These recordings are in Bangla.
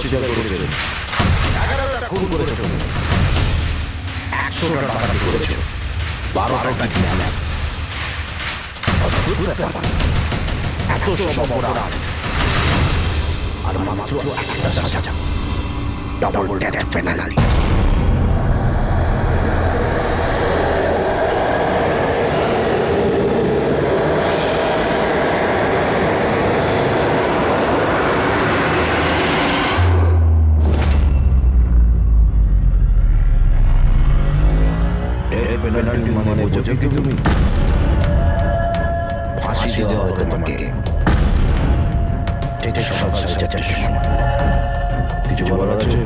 অত্যাচার করেছে, 11টা খুন করেছে, 100টা ডাকাতি করেছে, 12টা কিডন্যাপ। অদ্ভুত ব্যাপার, এত সব অপরাধ আর মাত্র একটা সাজা, ডাবল ডেথ পেনাল্টি। পেনাল্টি মানে বোঝো কি তুমি? ফাঁসি দেওয়া হয় তোমাকে ঠিক সকাল 4:30টার সময়। কিছু বলার আছে?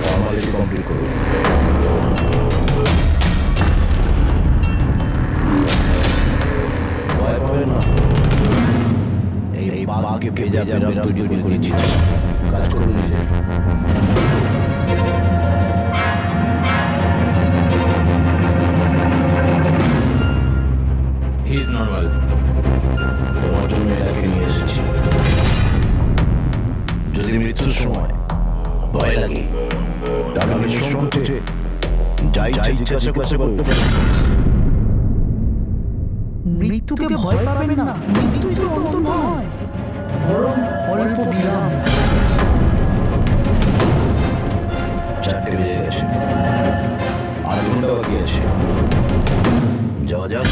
ফর্মালিটি কমপ্লিট করুন। ভয় পাবেন না, এই বাঘকে ভেজা বেরাম তৈরি করেছি, কাজ করুন নিজে। তোমার জন্য এটাকে নিয়ে এসেছি। যদি মৃত্যুর সময় ভয় লাগে তাহলে সংকোচে যাই জিজ্ঞাসা করতে পারে। মৃত্যুকে ভয় পাবেন না, মৃত্যুই তো অন্ত নয়, বরং অল্প বিরাম। 4টে বেজে গেছে, 8 ঘন্টা বাকি আছে, যাওয়া যাক।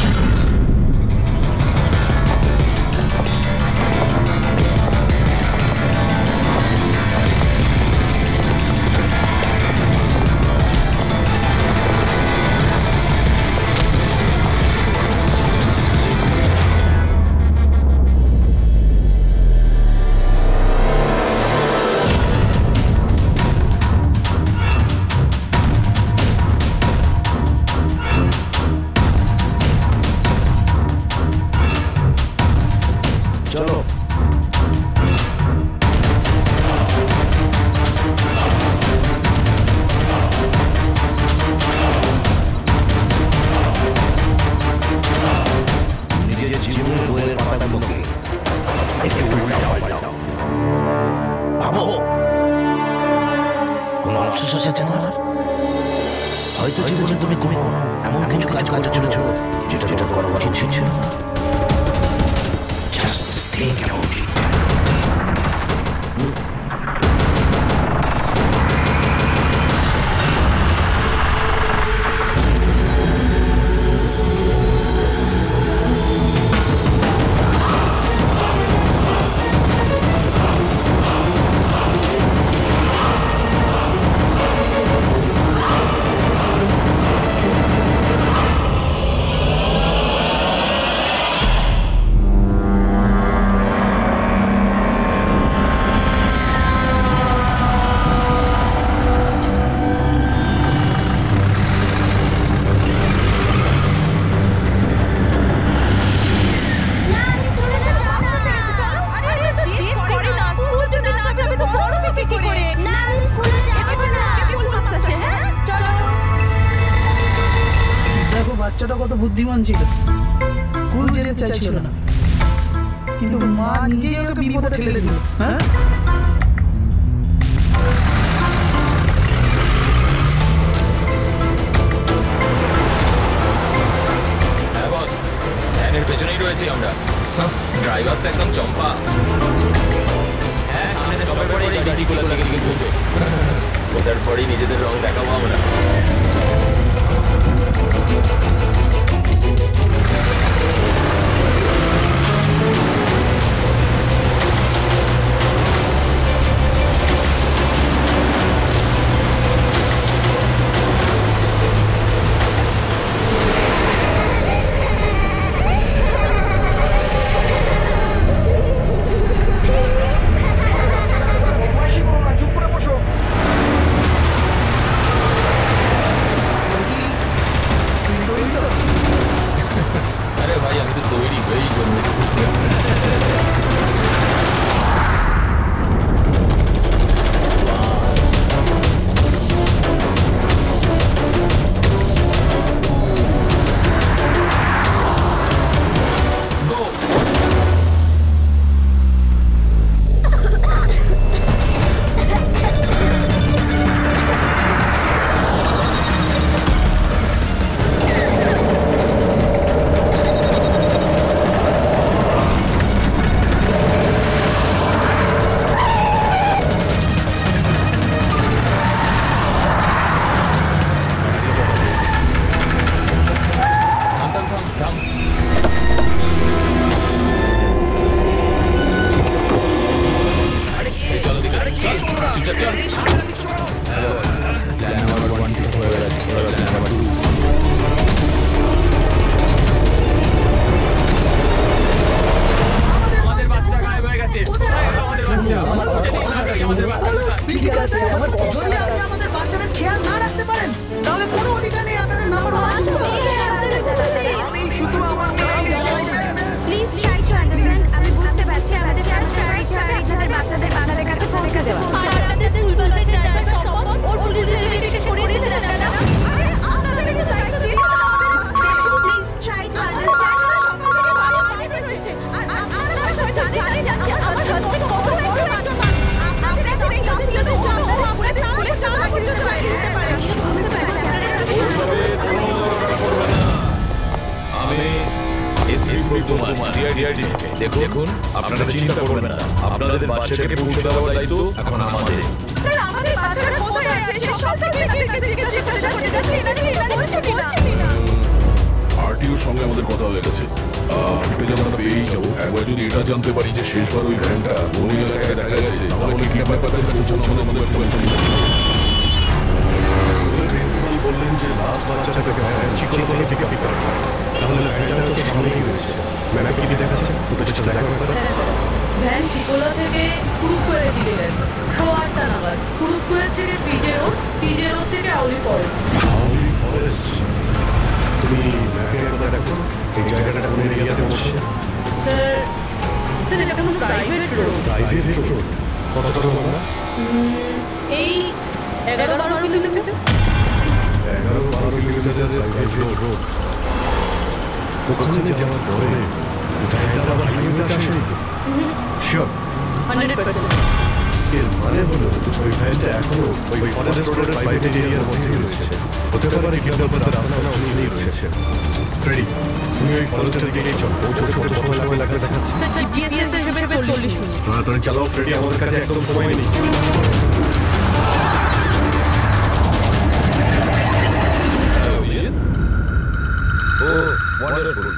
চলো। নিজের জীবন বইয়ের পাতাগুলোকে একটু উল্টাও। ভাবো, কোন অবশেষ আছে তোমার? হয়তো জীবনে তুমি কোনো এমন কিছু কাজ করতে চলেছ যেটা করা উচিত ছিল না। Think about it. বাচ্চাটা কত বুদ্ধিমান ছিল, স্কুল যেতে চাইছিল না, কিন্তু মা নিজেই ওকে বিপদে ঠেলে দিল। হ্যাঁ, বস, ভ্যানের পেছনেই রয়েছি আমরা। ড্রাইভার তো একদম চম্পা। হ্যাঁ, স্টপের পরেই গাড়ি চিকুলা দিকে ঘুরবে। ওটার পরেই নিজেদের রং দেখাবো আমরা। তুই তো সিআইডি। দেখুন, আপনারা চিন্তা করবেন না, আপনাদের বাচ্চাকে পৌঁছে দেওয়ার দায়িত্ব এখন আমাদের। স্যার আমাদের বাচ্চাটা কোথায় আছে সব থেকে জিজ্ঞাসা করতে যাচ্ছি এটা বলছে কিনা। আরটিওর সঙ্গে আমাদের কথা হয়ে গেছে, ফুটেজ আমরা পেয়েই যাবো। একবার যদি এটা জানতে পারি যে শেষবার ওই ভ্যানটা ওই এলাকায় দেখা গেছে, তাহলে কি ব্যাপারটা পৌঁছানো আমাদের প্রিন্সিপাল বললেন যে লাস্ট বাচ্চাটাকে চিকলতলা থেকে পিক আপ করা। তাহলে ভ্যানটা তো সামনেই রয়েছে, ম্যাম কি দেখাচ্ছে ফুটেজটা দেখার ব্যাপারে? ভ্যান চিকোলা থেকে ক্রুজ স্কোয়ারের দিকে গেছে 8:30 নাগাদ। ক্রুজ স্কোয়ার থেকে পিজে রোড থেকে আউলি ফরেস্ট। আউলি ফরেস্ট? তুমি ম্যাপে একবার দেখো এই জায়গাটা কোন এরিয়াতে বসছে। স্যার এটা কোনো প্রাইভেট রোড। Private road? কতটা লম্বা? এই 11-12 কিলোমিটার। 11-12 কিলোমিটারের প্রাইভেট রোড। ওখানে যাওয়ার পরে ভ্যানটা আবার হাইওয়েতে আসেনি তো? শিওর? 100%। এর মানে হলো ওই ভ্যানটা এখনো ওই ফরেস্ট রোডের প্রাইভেট এরিয়ার মধ্যে রয়েছে। হতে পারে কিডন্যাপারদের রাস্তা উনি নিয়েছে। ফ্রেডি, তুমি ওই ফরেস্টের দিকেই চল। ছোট ছোট সময় লাগবে দেখাচ্ছে। স্যার জিএসএস হিসেবে 40 মিনিট। তাড়াতাড়ি চালাও ফ্রেডি, আমাদের কাছে একদম সময় নেই। ও ওয়ান্ডারফুল,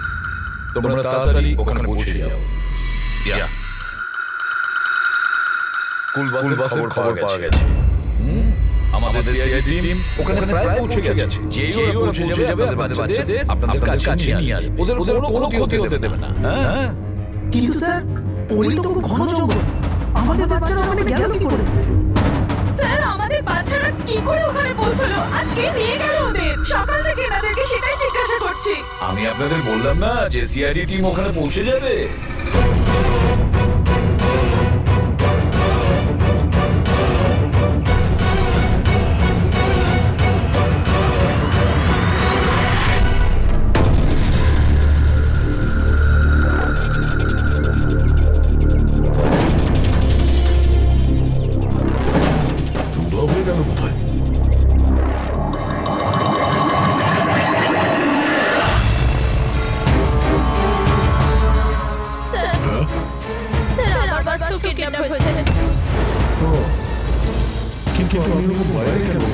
তোমরা তাড়াতাড়ি ওখানে পৌঁছে যাও। কুলবাসের খবর পাওয়া গেছে। আমাদের সিআইডি টিম ওখানে প্রায় পৌঁছে গেছে। যেই ওরা পৌঁছে যাবে আপনাদের বাচ্চাদের আপনাদের কাছে নিয়ে আসবে। ওদের কোনো ক্ষতি হতে দেবে না। হ্যাঁ, কিন্তু স্যার ওই তো ঘন জঙ্গল, আমাদের বাচ্চারা ওখানে গেল কি করে? স্যার আমাদের বাচ্চারা কি করে ওখানে পৌঁছলো আর কে নিয়ে গেল ওদের? সকাল থেকে এনাদেরকে সেটাই জিজ্ঞাসা করছি। আমি আপনাদের বললাম না যে সিআইডি টিম ওখানে পৌঁছে যাবে।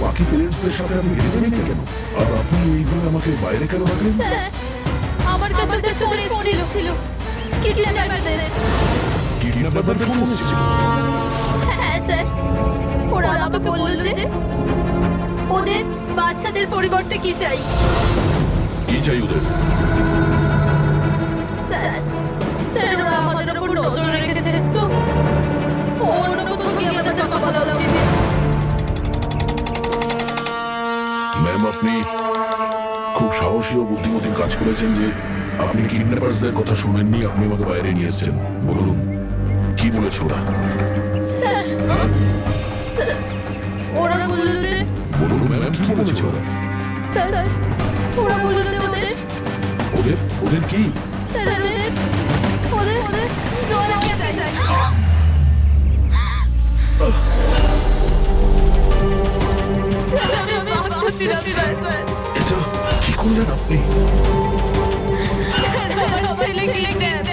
বাকি পেরেন্টসদের সাথে আমি ভেতরে নেই কেন? আর আপনি এইভাবে আমাকে বাইরে কেন রাখলেন? আমার কাছে ওদের ফোন এসেছিল কিডন্যাপারদের ফোন এসেছিল? হ্যাঁ স্যার, ওরা আমাকে বলল যে ওদের বাচ্চাদের পরিবর্তে কি চাই। কি চাই ওদের? স্যার ওরা আমাদের উপর নজর রেখেছে, তো অন্য কোথাও গিয়ে আমাদের কথা বলা উচিত। ম্যাম, আপনি খুব সাহসী ও বুদ্ধিমতীর কাজ করেছেন যে আপনি কিডন্যাপারসদের কথা শুনেননি, আপনি আমাকে বাইরে নিয়ে এসেছেন। বলুন কি বলেছে ওরা? স্যার ওরা বলল যে, বলুন ম্যাম, কি বলেছে ওরা? স্যার ওরা বলল যে ওদের ওদের কি? স্যার ওদের দোয়া চাই। স্যার আমি ভাবছি না স্যার। এটা কি করলেন আপনি? আমার ছেলে কিডন্যাপ।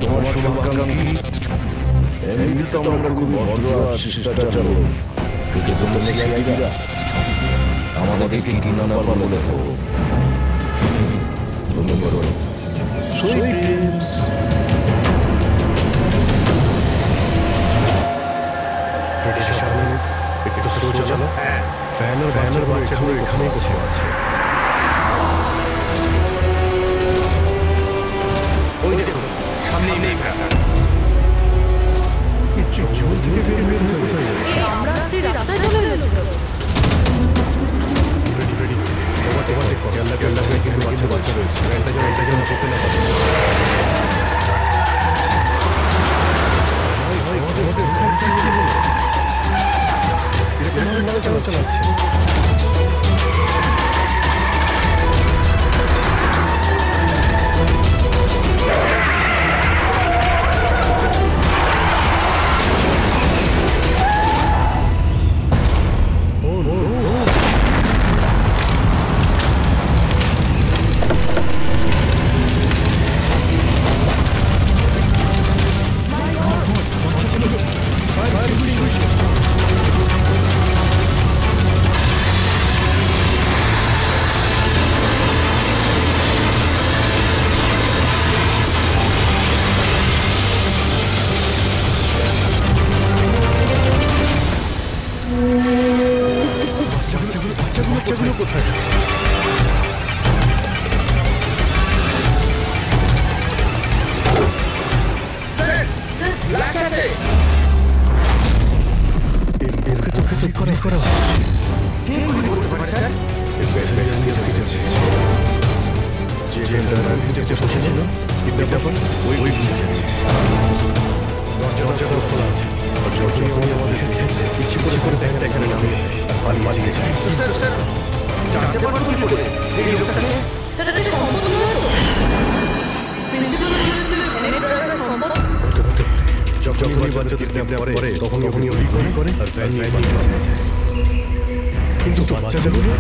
তোমার শুভাকাঙ্ক্ষী। এমনি তো আমরা খুবই ভদ্র আর শিষ্টাচার লোক, কিন্তু তোমরা সিআইডিরা আমাদেরকে কিডন্যাপার বলে দেখো। একটু স্লো চালাও। ফ্যানের বাচ্চাগুলো এখানেই বসে আছে। ওই দেখো সামনেই নেই ভ্যান। জঙ্গল থেকে বের হয়ে কোথায় যাচ্ছে? আমরা আসছি রাস্তায় চলে এলো। ফ্রেডি তোমার কেল্লা হয়ে কিন্তু বাচ্চা রয়েছে। এটা যেন যেতে না পারে। কোথায়? এরকে তো কি করা হচ্ছে? কে গুলি করতে পারে স্যার? এর প্যাসেঞ্জার সিট আছে। যে ড্রাইভার সিটে বসেছিল বিজ্ঞাপন ওই সিটে আছে। দরজা খোলা আছে। যখন আমাদের দেখেছে কিছু করে দেখা এখানে নামিয়ে পালিয়ে যায়। তো স্যার জানতে পারবো কি করে যে এই লোকটাকে? স্যার এটা সম্ভব নয় তো। প্রিন্সিপাল বলেছিলেন ভ্যানের ড্রাইভার সম্ভব। যখনই বাচ্চা কিডন্যাপ করে তখনই ওই করে আর ভ্যান নিয়ে পালিয়ে যায়। কিন্তু বাচ্চাগুলো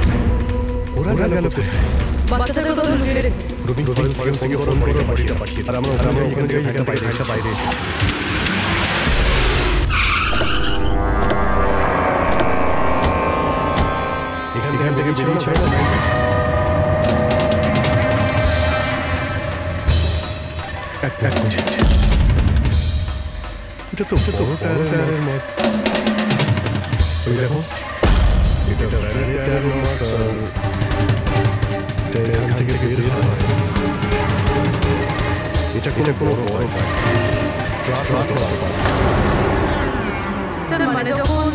ওরা গেল কোথায়? বাচ্চাদের কথা লুকিয়ে রেখেছে। রুবিন ফরেন্সিকে ফোন করে পাঠিয়ে আর আমরা ওখান থেকে বাইরে এসেছি। এখান থেকে বেরিয়েছে এক মিনিট। এটা তো টায়ারের মত। ওই দেখো এটা টায়ারের মত। এখান থেকে বের হয়। এটা কোনো বড় ট্রাক বাস। স্যার মানে যখন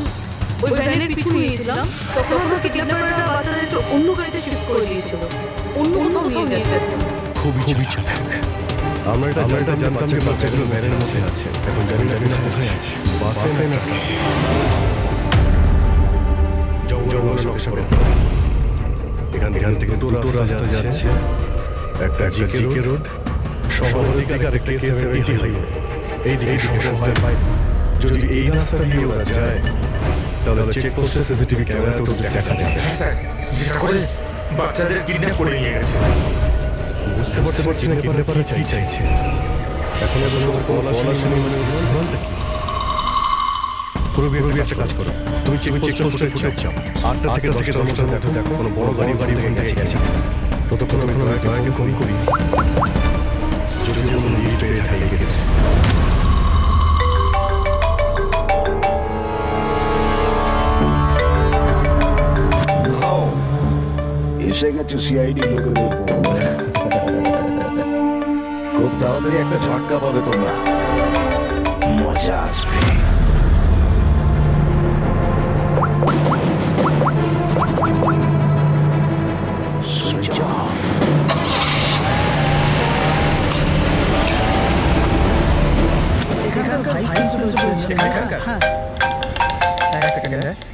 ওই ভ্যানের পিছু নিয়েছিলাম তখন হয়তো কিডন্যাপাররা বাচ্চাদেরকে অন্য গাড়িতে শিফট করে দিয়েছিল। অন্য কোথাও নিয়ে গেছে। খুবই চালাক। আমরা এটা জানতাম যে বাচ্চাগুলো ভ্যানের মধ্যে আছে। এখন জানি না কোথায় আছে। বাসে না জঙ্গল নকশা। এখান থেকে দুটো রাস্তা যাচ্ছে। একটা জিকে রোড শহরের দিকে আর একটা K70 হাইওয়ে। এই দিকে শহর পায়। যদি এই রাস্তা দিয়ে ওরা যায় তাহলে চেকপোস্টের সিসিটিভি ক্যামেরাতে ওদের দেখা যাবে। স্যার যেটা করে বাচ্চাদের কিডন্যাপ করে নিয়ে গেছে। বুঝতে পারছি না কিডন্যাপাররা চাইছে। এখন বলা শুনে বলটা কি? পুরো একটা কাজ করো। তুমি চেকপোস্টের ফুটেজ চাও। 8টা থেকে 10টা দেখো কোনো বড় গাড়ি গেছে। ততক্ষণ আমি ড্রাইভারকে ফোন করি। যদি কোনো লিড পেয়ে যায় গেছে। এসে গেছে সিআইডি লোকেদের। খুব তাড়াতাড়ি একটা ঝটকা পাবে তোমরা, মজা আসবে।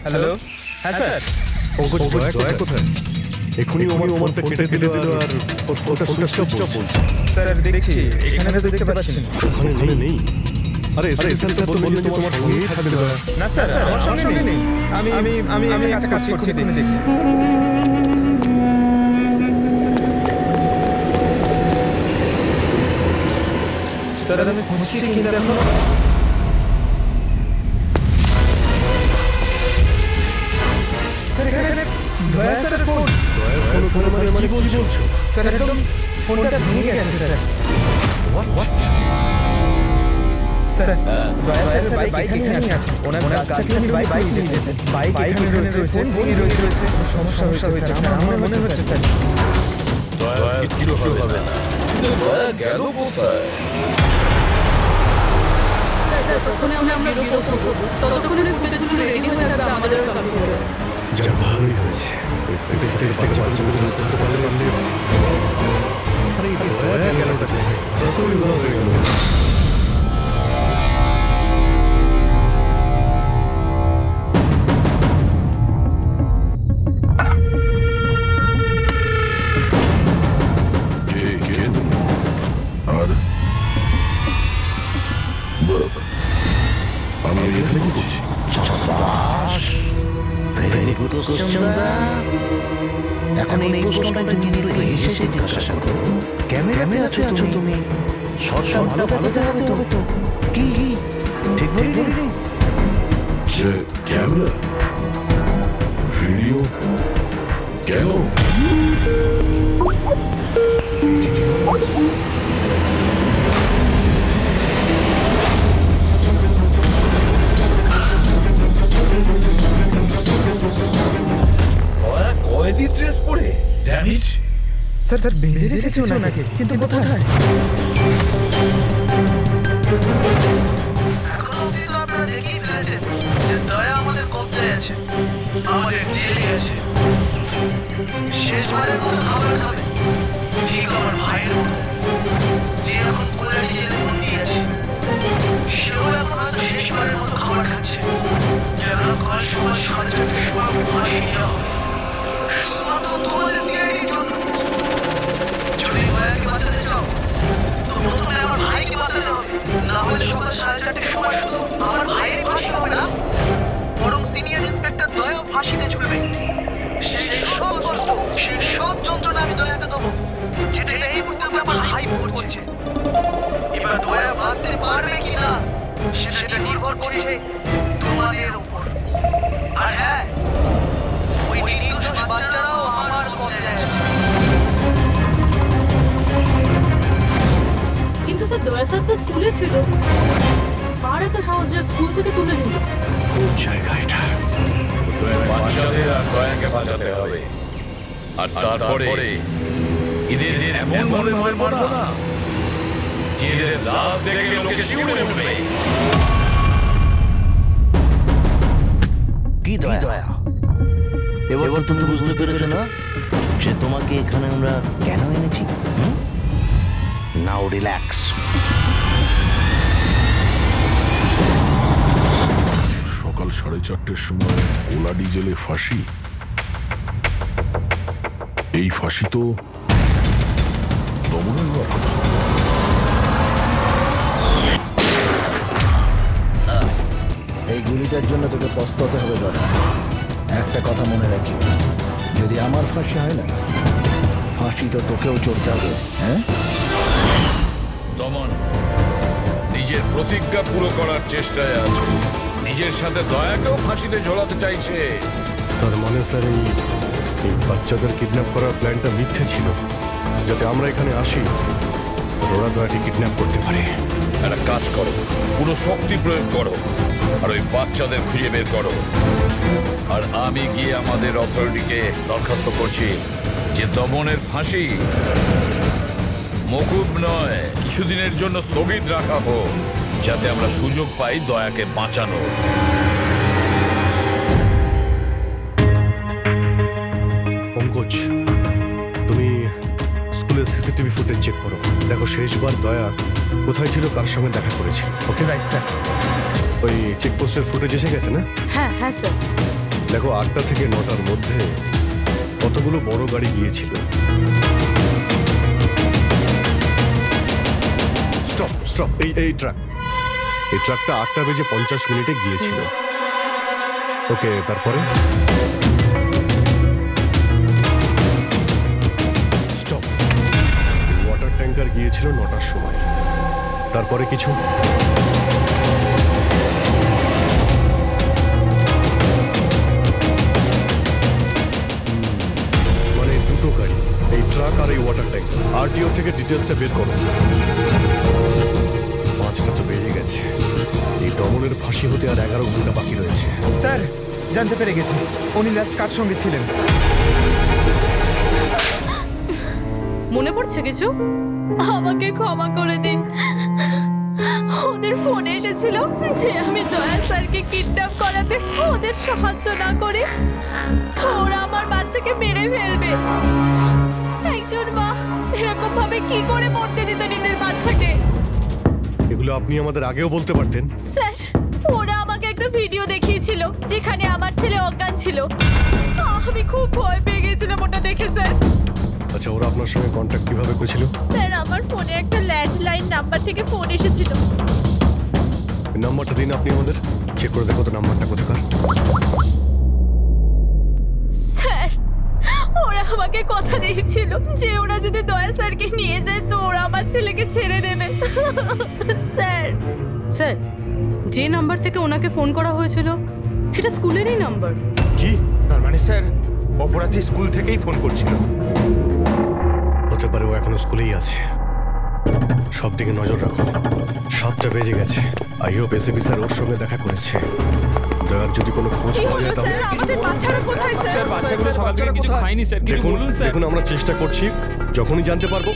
হ্যালো হ্যাঁ স্যার। কোথায়? এখনই ওমর ফোনটা কেটে দিল আর ওর ফোনটা সুইচ অফ বলছে। স্যার দেখছি এখানে তো দেখতে পাচ্ছি না। ওখানে নেই। আরে স্যার তো বললেন যে তোমার সঙ্গেই থাকবে। না স্যার আমার সঙ্গে নেই। আমি কাজ করছি দেখছি। স্যার আমি খুঁজছি কিন্তু এখন স্যার এখানে দয়া স্যার ফোন মানে কি বলছো? স্যার একদম ফোনটা ভেঙে গেছে স্যার। হোয়াট? স্যার দয়া স্যার বাইক এখানেই আছে। ওনার কাছ থেকে আমি বাইক নিয়ে যেতেন। বাইক এখানে রয়েছে, ফোন ভেঙে রয়েছে। সমস্যা হয়েছে স্যার। আমার মনে হচ্ছে স্যার দয়া কিচ্ছু হবে না। কিন্তু দয়া গেল কোথায়? স্যার ততক্ষণে আমরা বেরো পৌঁছবো। ততক্ষণে ফুটেজগুলো রেডি হয়ে থাকবে আমাদের কম্পিউটারে। যা ভালোই হয়েছে। ওই ফুটেজ থেকে বাচ্চাগুলো ধরতে পারলে আরে এই দয়া গেলটা কোথায়? ততই বড় হয়ে গেল। আমি এখানে কি করছি? এখন এই প্রশ্নটা তুমি হেসে জিজ্ঞাসা করো। ক্যামেরাতে আছো তুমি, শর্টটা ভালো দেখাতে হবে তো। কি ঠিক বলি? ক্যামেরা ভিডিও কেন? কয়েদি ড্রেস স্যার বেঁধে রেখেছে ওনাকে, কিন্তু কোথায়? এখনো অবধি তো আপনারা দেখেই ফেলেছেন যে দয়া আমাদের কবজায় আছে, আমাদের জেলে আছে। শেষবারের মতো খাবার খাবে, ঠিক আমার ভাইয়ের মতো, যে এখন কোলারি জেলে বন্দি আছে। সেও এখন হয়তো শেষবারের মতো খাবার খাচ্ছে, কেননা কাল সকাল 4:30টার সময় ফাঁসি দেওয়া হবে, শুধুমাত্র তোমাদের সিআইডির জন্য। যদি দয়াকে বাঁচাতে চাও তো প্রথমে আমার ভাইকে বাঁচাতে হবে, না হলে সকাল 4:30টার সময় শুধু আমার ভাইয়ের ফাঁসি হবে না, বরং সিনিয়র ইন্সপেক্টর দয়াও ফাঁসিতে ঝুলবে। সেই সব কষ্ট, সেই সব যন্ত্রণা আমি দয়াকে দেবো, যেটা এই মুহূর্তে আমার ভাই ভোগ করছে। এবার দয়া বাঁচতে পারবে কিনা সেটা নির্ভর করছে তোমাদের উপর। আর হ্যাঁ, ওই নির্দোষ বাচ্চারাও আমার কবজায় আছে। কিন্তু স্যার দয়া স্যার তো স্কুলে ছিল, পারে তো সাহস যে স্কুল থেকে তুলে নিল। কোন জায়গা এটা? বাচ্চাদের আর দয়াকে বাঁচাতে হবে, আর তারপরে এদের এমন ভাবে মারবো না যে এদের লাভ দেখে লোকে শিউরে উঠবে। কি দয়া? এবার তো তুমি বুঝতে পেরেছো না যে তোমাকে এখানে আমরা কেন এনেছি? নাও রিল্যাক্স। সকাল 4:30টার সময় কোলাডি জেলে ফাঁসি। এই ফাঁসি তো দমনের হওয়ার কথা। এই গুলিটার জন্য তোকে পস্তাতে হবে দাদা। একটা কথা মনে রাখি, যদি আমার ফাঁসি হয় না, ফাঁসি তো তোকেও চড়তে হবে। হ্যাঁ দমন নিজের প্রতিজ্ঞা পুরো করার চেষ্টায় আছে, নিজের সাথে দয়াকেও ফাঁসিতে ঝোলাতে চাইছে। তার মানে স্যার এই বাচ্চাদের কিডন্যাপ করার প্ল্যানটা মিথ্যে ছিল, যাতে আমরা এখানে আসি ওরা দয়াকে কিডন্যাপ করতে পারে। একটা কাজ করো, পুরো শক্তি প্রয়োগ করো আর ওই বাচ্চাদের খুঁজে বের করো। আর আমি গিয়ে আমাদের অথরিটিকে দরখাস্ত করছি যে দমনের ফাঁসি মকুব নয়, কিছুদিনের জন্য স্থগিত রাখা হোক, যাতে আমরা সুযোগ পাই দয়াকে বাঁচানো। পঙ্কজ, তুমি স্কুলের সিসিটিভি ফুটেজ চেক করো, দেখো শেষবার দয়া কোথায় ছিল, কার সঙ্গে দেখা করেছিল। Okay right sir. ওই চেকপোস্টের ফুটেজ এসে গেছে না? হ্যাঁ হ্যাঁ স্যার। দেখো 8টা থেকে 9টার মধ্যে কতগুলো বড় গাড়ি গিয়েছিল। স্টপ স্টপ, এই ট্রাকটা 8:50 গিয়েছিল। ওকে, তারপরে স্টপ, ওয়াটার ট্যাঙ্কার গিয়েছিল 9টার সময়। তারপরে কিছু মানে দুটো গাড়ি, এই ট্রাক আর এই ওয়াটার ট্যাঙ্কার। আরটিও থেকে ডিটেলসটা বের করো। 5টা তো বেজে গেছে, এই দমনের ফাঁসি হতে আর 11 ঘন্টা বাকি রয়েছে। স্যার জানতে পেরে গেছি উনি লাস্ট কার সঙ্গে ছিলেন। মনে পড়ছে কিছু? আমাকে ক্ষমা করে দিন। ওদের ফোন এসেছিল যে আমি দয়া স্যারকে কিডন্যাপ করাতে ওদের সাহায্য না করে তো ওরা আমার বাচ্চাকে মেরে ফেলবে। একজন মা এরকম ভাবে কি করে মরতে দিত নিজের বাচ্চাকে? এগুলো আপনি আমাদের আগেও বলতে পারতেন। স্যার, ওরা আমাকে একটা ভিডিও দেখিয়েছিল যেখানে আমার ছেলে অজ্ঞান ছিল। আমি খুব ভয় পেয়ে গেছিলাম ওটা দেখে স্যার। আচ্ছা, ওরা আপনার সঙ্গে কন্ট্যাক্ট কিভাবে করেছিল? স্যার, আমার ফোনে একটা ল্যান্ডলাইন নাম্বার থেকে ফোন এসেছিল। নাম্বারটা দিন আপনি আমাদের, চেক করে দেখো তো নাম্বারটা কোথাকার। স্যার, ওরা আমাকে কথা দিয়েছিল যে ওরা যদি দয়া স্যারকে নিয়ে যায় তো ওরা আমার ছেলেকে ছেড়ে দেবে। স্যার স্যার, যে নাম্বার থেকে ওনাকে ফোন করা হয়েছিল সেটা স্কুলেরই নাম্বার। কি তার মানে স্যার অপরাধী স্কুল থেকেই ফোন করছিল? হতে পারে ও এখনো স্কুলেই আছে। সব দিকে নজর রাখো। 7টা বেজে গেছে। আই হোপ এসএপি স্যার ওর সঙ্গে দেখা করেছে। দয়ার যদি কোনো খোঁজ কি পাওয়া হলো যায় তাহলে স্যার? আমাদের বাচ্চারা কোথায় স্যার? স্যার বাচ্চাগুলো সকাল থেকে কিছু খায়নি স্যার, কিছু দেখুন বলুন স্যার। দেখুন আমরা চেষ্টা করছি, যখনই জানতে পারবো।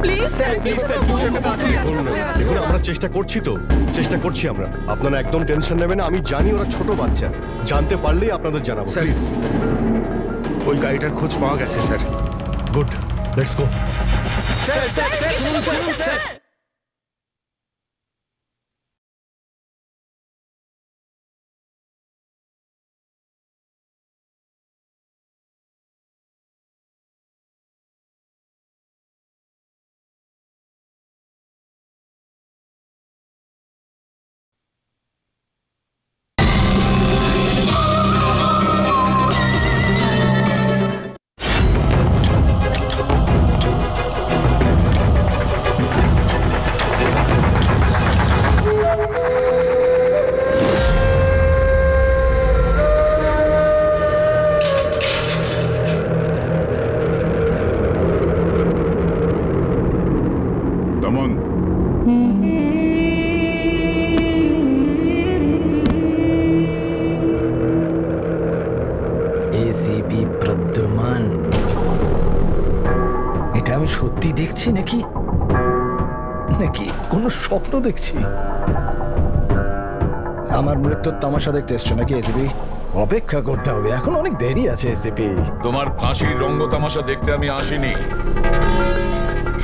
প্লিজ স্যার, প্লিজ স্যার, কিছু একটা তাড়াতাড়ি করুন। দেখুন আমরা চেষ্টা করছি তো, চেষ্টা করছি আমরা। আপনারা একদম টেনশন নেবেন না, আমি জানি ওরা ছোট বাচ্চা, জানতে পারলেই আপনাদের জানাবো। প্লিজ। ওই গাড়িটার খোঁজ পাওয়া গেছে sir. Good, let's go. Sir sir sir শুনুন শুনুন স্যার। দমন, এসিপি প্রদ্যুমান, এটা আমি সত্যি দেখছি নাকি নাকি কোনো স্বপ্ন দেখছি? আমার মৃত্যুর তামাশা দেখতে এসছো নাকি এসিপি? অপেক্ষা করতে হবে, এখন অনেক দেরি আছে এসিপি। তোমার ফাঁসির রঙ্গ তামাশা দেখতে আমি আসিনি,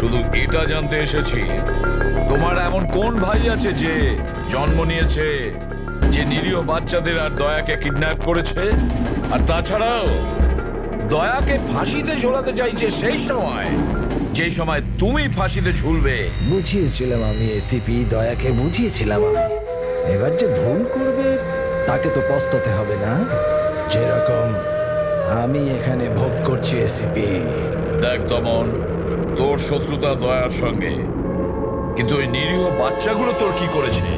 শুধু এটা জানতে এসেছি তোমার এমন কোন ভাই আছে যে জন্ম নিয়েছে, যে নিরীহ বাচ্চাদের আর দয়াকে কিডন্যাপ করেছে, আর তাছাড়াও দয়াকে ফাঁসিতে ঝোলাতে চাইছে সেই সময় যেই সময় তুমি ফাঁসিতে ঝুলবে। বুঝিয়েছিলাম আমি এসিপি, দয়াকে বুঝিয়েছিলাম আমি। এবার যে ভুল করবে তাকে তো পস্তাতে হবে না, যেরকম আমি এখানে ভোগ করছি এসিপি। দেখ দমন, তোর শত্রুতা দয়ার সঙ্গে, কিন্তু ওই নিরীহ বাচ্চাগুলো তোর কি করেছে,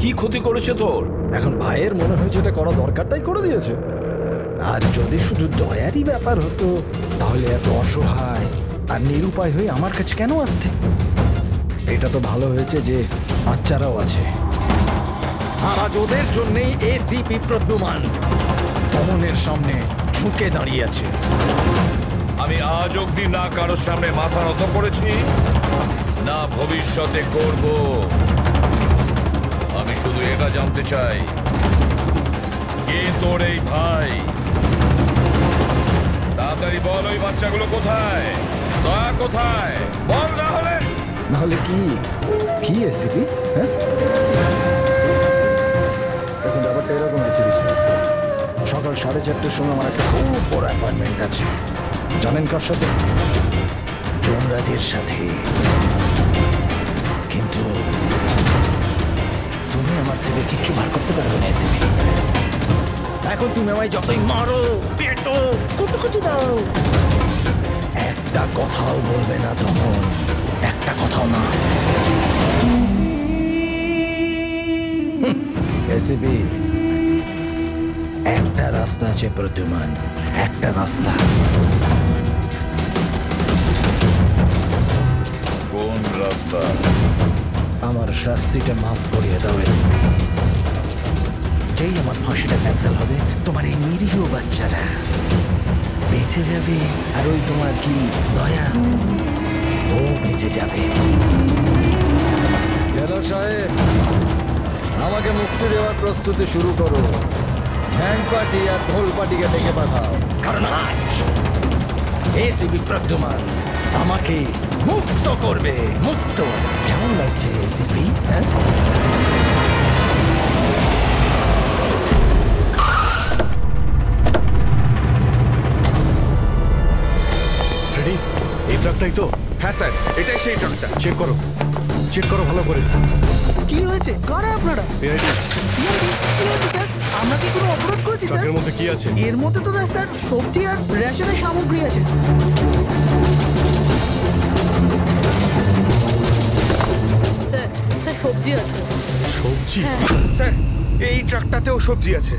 কি ক্ষতি করেছে তোর? এখন ভাইয়ের মনে হয়েছে এটা করা দরকার, তাই করে দিয়েছে। আর যদি শুধু দয়ারই ব্যাপার হতো তাহলে এত অসহায় আর নিরুপায় হয়ে আমার কাছে কেন আসতে? এটা তো ভালো হয়েছে যে বাচ্চারাও আছে, আর আজ ওদের জন্যই এসিপি প্রদ্যুমান দমনের সামনে ঝুঁকে দাঁড়িয়ে আছে। আমি আজ অব্দি না কারোর সামনে মাথা নত করেছি, না ভবিষ্যতে করব। আমি শুধু এটা জানতে চাই, কে তোর এই ভাই? তাড়াতাড়ি বল, ওই বাচ্চাগুলো কোথায়? দয়া কোথায়? বল, না হলে কি কি এসিপি? হ্যাঁ, এখন ব্যাপারটা এরকম এসিপি, সকাল 4:30টার সময় আমার একটা খুব বড় অ্যাপয়েন্টমেন্ট আছে। জানেন কার সাথে? যমরাজের সাথে। কিন্তু তুমি আমার থেকে কিচ্ছু বার করতে পারবে না এসিপি। এখন তুমি আমায় যতই মারো, পেটো, কত দাও, একটা কথাও বলবে না দমন, একটা কথাও না। এসিপি, একটা রাস্তা আছে প্রদ্যুমান, একটা রাস্তা। কোন রাস্তা? আমার শাস্তিটা মাফ করিয়ে দাও এসিপি। যেই আমার ফাঁসিটা ক্যান্সেল হবে, তোমার এই নিরীহ বাচ্চারা বেঁচে যাবে, আর ওই তোমার কি দয়া, ও বেঁচে যাবে। জেলার সাহেব, আমাকে মুক্তি দেওয়ার প্রস্তুতি শুরু করো। হ্যান্ড পার্টি আর ঢোল পার্টিকে ডেকে পাঠাও, কারণ আজ এসিপি প্রদ্যুমান আমাকে মুক্ত করবে। মুক্ত কেমন লাগছে এসিপি? এই ট্রাকটাই তো? হ্যাঁ স্যার, এটাই সেই ট্রাকটা। চেক করো ভালো করে। কি হয়েছে? কারা আপনারা? সিআইডি। সিআইডি? কি হয়েছে স্যার? আমরা কি কোনো অপরাধ করেছি স্যার? ট্রাকের মধ্যে কি আছে? এর মধ্যে তো স্যার সবজি আর রেশনের সামগ্রী আছে। স্যার স্যার সবজি আছে। সবজি? স্যার, এই ট্রাকটাতেও সবজি আছে।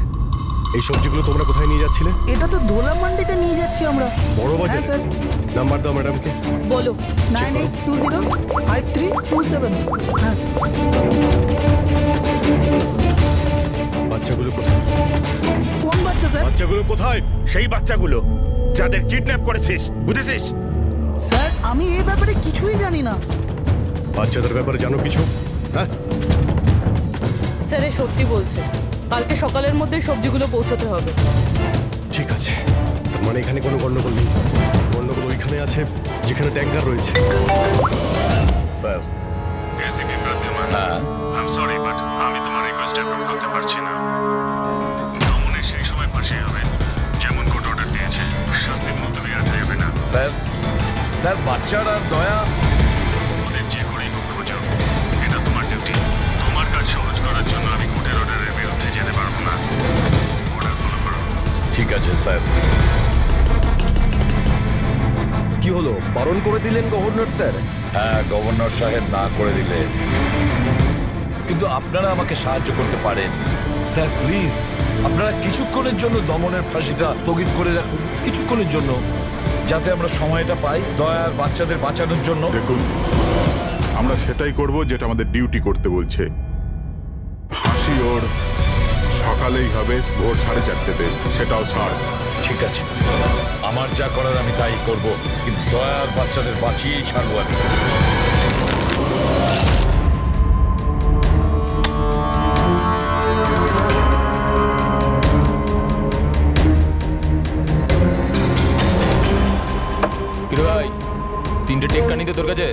এই সবজিগুলো তোমরা কোথায় নিয়ে যাচ্ছিলে? এটা তো ধোলা মান্ডিতে নিয়ে যাচ্ছি আমরা। বড় বাজার? হ্যাঁ স্যার। নাম্বার দাও ম্যাডামকে। বলো। 98205327। হ্যাঁ। বাচ্চাগুলো কোথায়? সেই বাচ্চাগুলো যাদের কিডন্যাপ করেছিস, বুঝেছিস? স্যার আমি এই ব্যাপারে কিছুই জানি না। বাচ্চাদের ব্যাপারে জানো কিছু? হ্যাঁ, স্যার এ সত্যি বলছে, কালকে সকালের মধ্যে সবজিগুলো পৌঁছতে হবে। ঠিক আছে, তার মানে এখানে কোনো গন্ডগোল নেই। গন্ডগোল ওইখানে আছে যেখানে ট্যাঙ্কার রয়েছে। Sir ACP Pradyuman, I am sorry but আমি তোমার রিকোয়েস্ট অ্যাপ্রুভ করতে পারছি না। দমনের সেই সময় ফাঁসি হবে যেমন কোর্ট অর্ডার দিয়েছে, শাস্তি মুলতবি রাখা যাবে না। স্যার স্যার বাচ্চারা দয়া ওদের যে করেই হোক খোঁজো, এটা তোমার ডিউটি। তোমার কাজ সহজ করার জন্য আমি কোর্টের অর্ডারের বিরুদ্ধে যেতে পারবো না। অর্ডার ফলো করো। ঠিক আছে স্যার। কি হলো, বারণ করে দিলেন গভর্নর স্যার? হ্যাঁ, গভর্নর সাহেব না করে দিলে, কিন্তু আপনারা আমাকে সাহায্য করতে পারেন স্যার। প্লিজ আপনারা কিছুক্ষণের জন্য দমনের ফাঁসিটা স্থগিত করে রাখুন, কিছুক্ষণের জন্য, যাতে আমরা সময়টা পাই দয়ার বাচ্চাদের বাঁচানোর জন্য। দেখুন, আমরা সেটাই করব যেটা আমাদের ডিউটি করতে বলছে। ফাঁসি ওর সকালেই হবে, ভোর 4:30-তে, সেটাও ছাড়। ঠিক আছে, আমার যা করার আমি তাই করব, কিন্তু দয়ার বাচ্চাদের বাঁচিয়েই ছাড়বো আমি। ভাই 3টে টেক্কা নিতে তোর কাছে?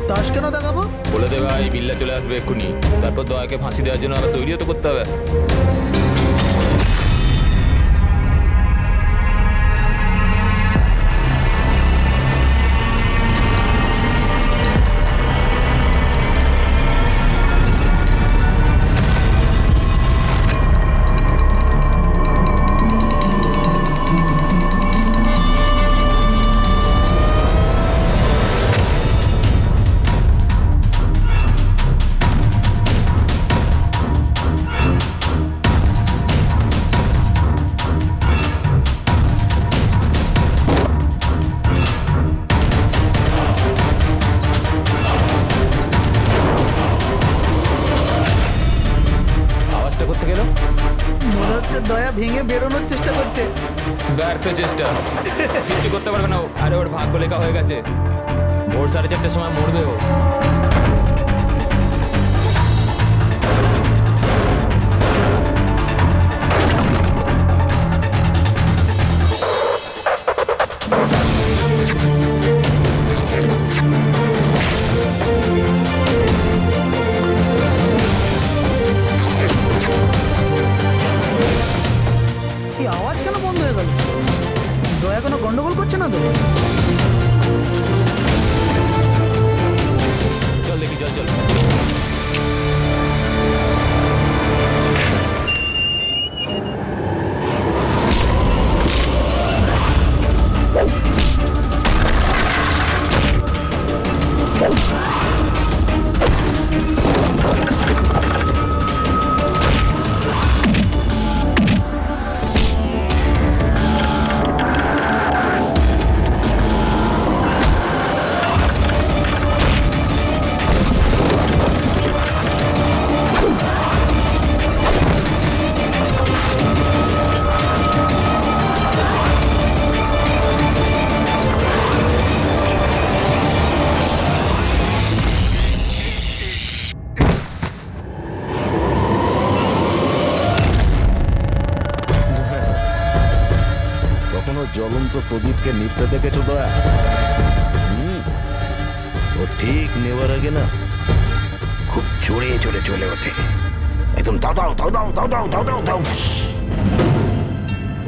তাস কেন দেখাবো? বলে দে ভাই, বিল্লা চলে আসবে এক্ষুনি, তারপর দয়াকে ফাঁসি দেওয়ার জন্য আবার তৈরিও তো করতে হবে। মনে হচ্ছে দয়া ভেঙে বেরোনোর চেষ্টা করছে। ব্যর্থ চেষ্টা, কিচ্ছু করতে পারবে না ও। আরে ওর ভাগ্য লেখা হয়ে গেছে, ভোর 4:30-র সময় মরবে ও। এই আওয়াজ কেন বন্ধ হয়ে গেল? দয়া কোনো গন্ডগোল করছে না তো? চল দেখি, চল চল। জ্বলন্ত প্রদীপকে নিভতে দেখেছো দয়া? ও ঠিক নেওয়ার আগে না খুব জোরে জোরে চলে ওঠে, একদম দাও দাও দাও দাও দাও দাও দাও দাও দাও।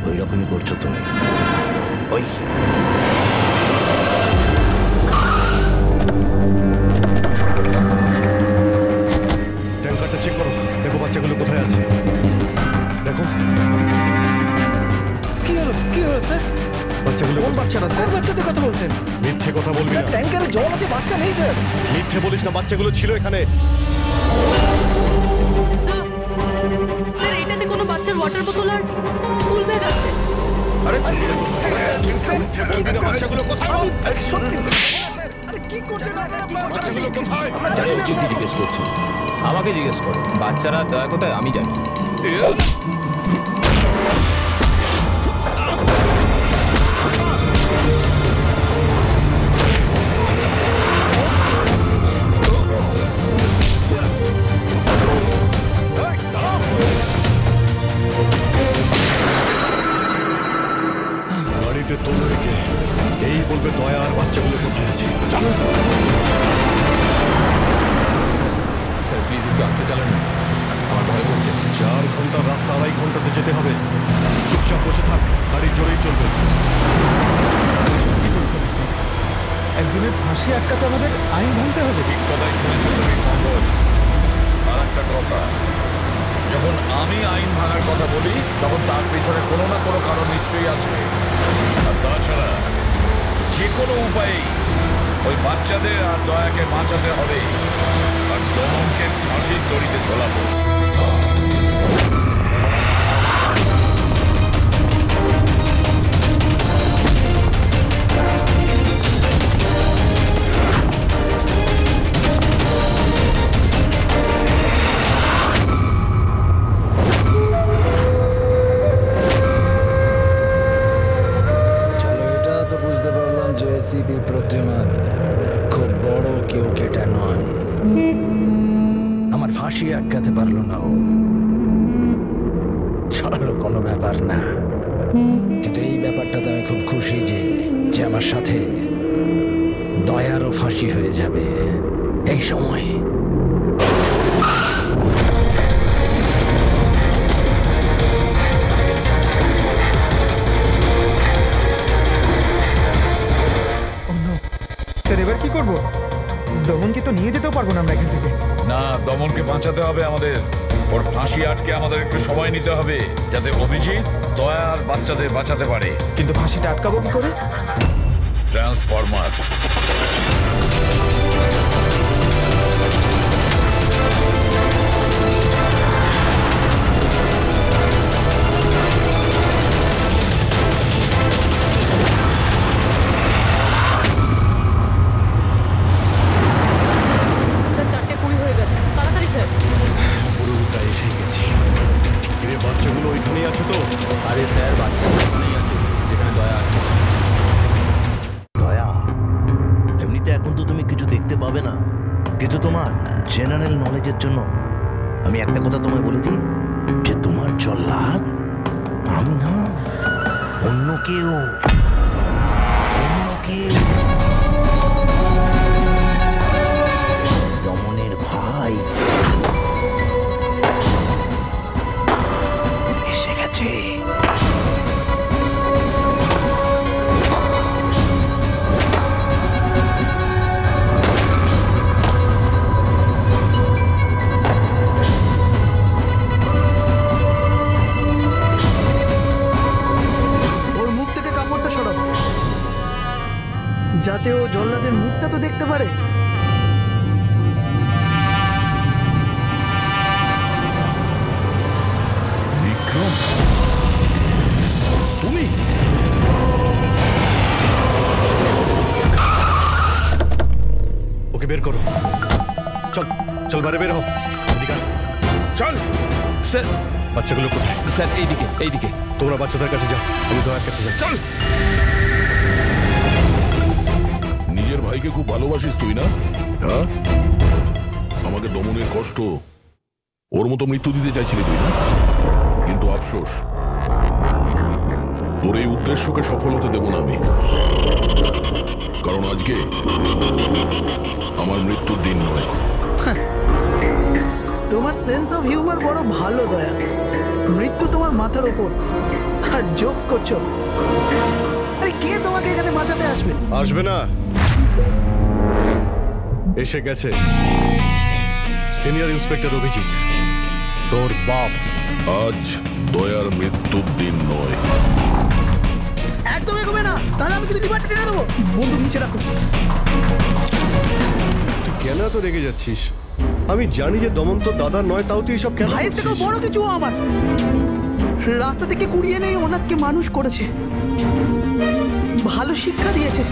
ওই রকমই করছো তুমি। ওই ট্যাঙ্কারটা চেক করো, দেখো বাচ্চাগুলো কোথায় আছে। দেখো কি হলো, কি হলো স্যার? বাচ্চাগুলো কোন বাচ্চারা স্যার? বাচ্চাদের কথা বলছেন? মিথ্যে কথা বলবি না। স্যার ট্যাঙ্কারে জল আছে, বাচ্চা নেই স্যার। মিথ্যে বলিস না, বাচ্চাগুলো ছিল এখানে। স্যার, স্যার এটাতে কোনো বাচ্চার ওয়াটার বোতল আর স্কুল ব্যাগ আছে। আরে মিথ্যে বলবি না, বাচ্চাগুলো কোথায়? সত্যি আরে কি করছেন আপনারা? বাচ্চাগুলো কোথায়? কি জিজ্ঞেস করছো? আমাকে জিজ্ঞেস করো, বাচ্চারা দয়া কোথায় আমি জানি। 4 ঘন্টার রাস্তা 2.5 ঘন্টাতে যেতে হবে। চুপচাপ বসে থাক, গাড়ির জোরেই চলবে। একজনের ফাঁসি আটকাতে আমাদের আইন ভাঙতে হবে। ঠিক কথাই শুনেছো তুমি পঙ্কজ। আর একটা কথা, যখন আমি আইন ভাঙার কথা বলি তখন তার পিছনে কোনো না কোনো কারণ নিশ্চয়ই আছে। আর তাছাড়া যে কোনো উপায়েই ওই বাচ্চাদের আর দয়াকে বাঁচাতে হবে, আর দমনকে ফাঁসির দড়িতে ঝোলাবো। এসিপি প্রদ্যুমান খুব বড় কেউ কেটা নয়। আমার ফাঁসি আটকাতে পারলো না ও, চলো কোনো ব্যাপার না। কিন্তু এই ব্যাপারটাতে আমি খুব খুশি যে আমার সাথে দয়ারও ফাঁসি হয়ে যাবে এই সময়। এবার কি করবো? দমনকে তো নিয়ে যেতেও পারবো না আমরা এখান থেকে। না, দমনকে বাঁচাতে হবে আমাদের। ওর ফাঁসি আটকে আমাদের একটু সময় নিতে হবে, যাতে অভিজিৎ দয়া আর বাচ্চাদের বাঁচাতে পারে। কিন্তু ফাঁসিটা আটকাবো কি করে? ট্রান্সফরমার। বাচ্চাগুলো ওইখানেই আছে তো? আরে স্যার, বাচ্চা ওখানেই আছে যেখানে দয়া আছে। দয়া, এমনিতে এখন তো তুমি কিছু দেখতে পাবে না, কিন্তু তোমার জেনারেল নলেজের জন্য আমি একটা কথা তোমায় বলে দিই, যে তোমার জল্লাদ আমি না, অন্য কেউ। দমনের ভাই এসে গেছে। যাতে ও জল্লাদের মুখটা তো দেখতে পারে। বিক্রম, তুমি? ওকে বের করো। চল চল, বাইরে বের হও। চল। স্যার, বাচ্চাগুলো কোথায়? স্যার এইদিকে। তোমরা বাচ্চাদের কাছে যাও, আমি দয়ার কাছে যাই। চল। নিজের ভাইকে খুব ভালোবাসিস তুই না? হ্যাঁ, আমাকে দমনের কষ্ট ওর মতো মৃত্যু দিতে চাইছিলি তুই না? কিন্তু আফসোস, তোর এই উদ্দেশ্যকে সফল হতে দেব না আমি। কারণ আজকে আমার মৃত্যুর দিন নয়। তোমার সেন্স অফ হিউমার বড় ভালো দয়া। মৃত্যু তোমার মাথার ওপর আর জোকস করছো। আরে কে তোমাকে এখানে বাঁচাতে আসবে? আসবে না, এসে গেছে সিনিয়র ইন্সপেক্টর অভিজিৎ, তোর বাপ। আজ দয়ার মৃত্যুর দিন নয়। একদম এগোবে না, তাহলে আমি কিন্তু ডিপার্টমেন্টে টেনে দেবো। বন্দুক নিচে রাখো। তুই কেন এত রেগে যাচ্ছিস? আমি জানি যে দমন তো দাদা নয়, তাও তুই সব কেন? ভাইয়ের থেকেও বড় কিছু আমার। রাস্তা থেকে কুড়িয়ে নেই ওনাকে মানুষ করেছে, ভালো শিক্ষা দিয়েছে।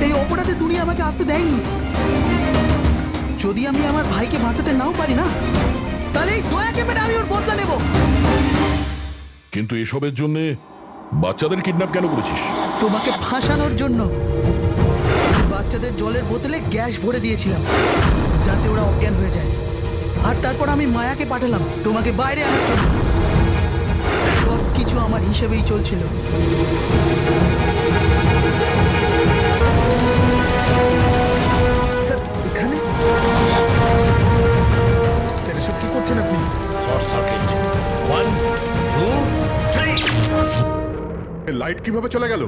এই অপরাধে দুনিয়া আমাকে আসতে দেয়নি। যদি আমি আমার ভাইকে বাঁচাতে নাও পারি না, তাহলে এই দয়াকে মেরে আমি ওর বদলা নেব। কিন্তু এসবের জন্য বাচ্চাদের কিডন্যাপ কেন করেছিস? তোমাকে ফাঁসানোর জন্য। বাচ্চাদের জলের বোতলে গ্যাস ভরে দিয়েছিলাম যাতে ওরা অজ্ঞান হয়ে যায়, আর তারপর আমি মায়াকে পাঠালাম তোমাকে বাইরে আনার জন্য। সব কিছু আমার হিসেবেই চলছিল। স্যার, এখানে স্যার এসব কি করছেন আপনি? Short circuit. লাইট কিভাবে চলে গেল?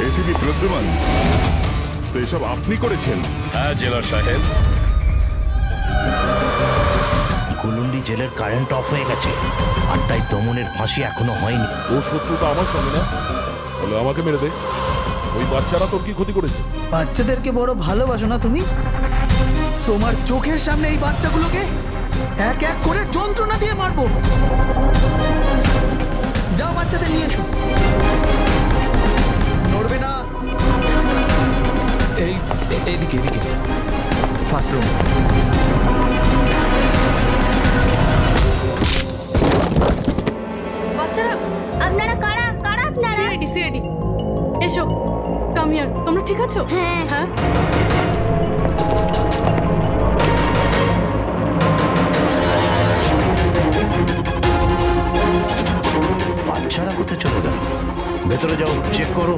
এসিপি প্রদ্যুমান, তো এসব আপনি করেছেন? হ্যাঁ জেলার সাহেব। কুলুন্ডি জেলের কারেন্ট অফ হয়ে গেছে, আর তাই দমনের ফাঁসি এখনো হয়নি। ও শত্রুটা আমার সঙ্গে না, বলে আমাকে মেরে দে। ওই বাচ্চারা তোর কি ক্ষতি করেছে? বাচ্চাদেরকে বড় ভালোবাসো না তুমি? তোমার চোখের সামনে এই বাচ্চাগুলোকে এক এক করে যন্ত্রণা দিয়ে মারবো। যাও বাচ্চাদের নিয়ে এসো। নড়বে না। এইদিকে ফার্স্ট রুম। বাচ্চারা, আপনারা কারা কারা আপনারা? সিআইডি এসো, কাম হিয়ার। তোমরা ঠিক আছো? হ্যাঁ হ্যাঁ। বাচ্চারা কোথায় চলে গেল? ভেতরে যাও, চেক করো।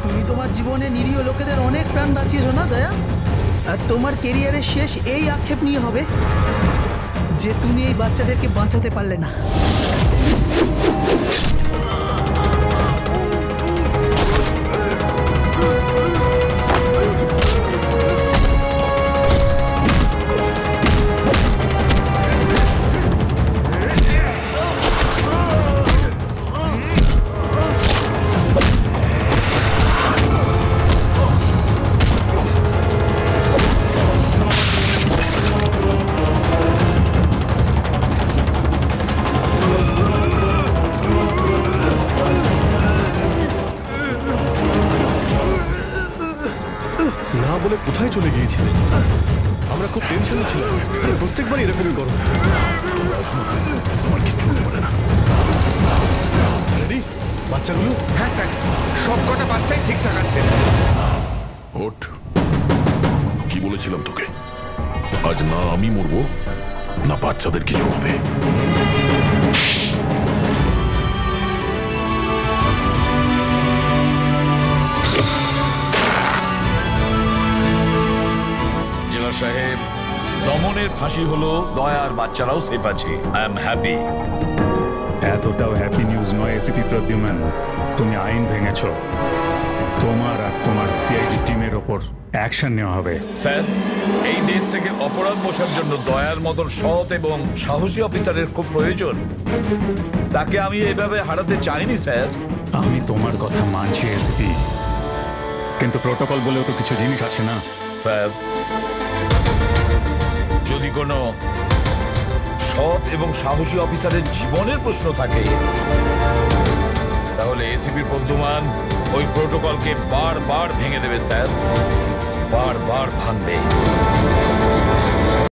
তুমি তোমার জীবনে নিরীহ লোকেদের অনেক প্রাণ বাঁচিয়েছো না দয়া? আর তোমার কেরিয়ারের শেষ এই আক্ষেপ নিয়ে হবে যে তুমি এই বাচ্চাদেরকে বাঁচাতে পারলে না। না বলে কোথায় চলে গিয়েছিলেন? আমরা খুব টেনশনে ছিলাম। প্রত্যেকবার এরকমই করো। আমার কিচ্ছু হতে পারে না। রেডি বাচ্চাগুলো? হ্যাঁ স্যার, সব কটা বাচ্চাই ঠিকঠাক আছে। ওঠ, কি বলেছিলাম তোকে? আজ না আমি মরবো, না বাচ্চাদের কিছু হবে। জেলা সাহেব, দমনের ফাঁসি হলো, দয়ার বাচ্চারাও সেফ আছে। I am happy. এতটাও হ্যাপি নিউজ নয় এসিপি প্রদ্যুমান। তুমি আইন ভেঙেছ। তোমার আর তোমার সিআইডি টিমের ওপর অ্যাকশন নেওয়া হবে। স্যার, এই দেশ থেকে অপরাধ মোছার জন্য দয়ার মতন সৎ এবং সাহসী অফিসারের খুব প্রয়োজন। তাকে আমি এভাবে হারাতে চাইনি স্যার। আমি তোমার কথা মানছি এসিপি, কিন্তু প্রোটোকল বলেও তো কিছু জিনিস আছে না? স্যার, যদি কোনো সৎ এবং সাহসী অফিসারের জীবনের প্রশ্ন থাকে, তাহলে এসিপি প্রদ্যুমান ওই প্রোটোকলকে বারবার ভেঙে দেবে স্যার, বারবার ভাঙবে।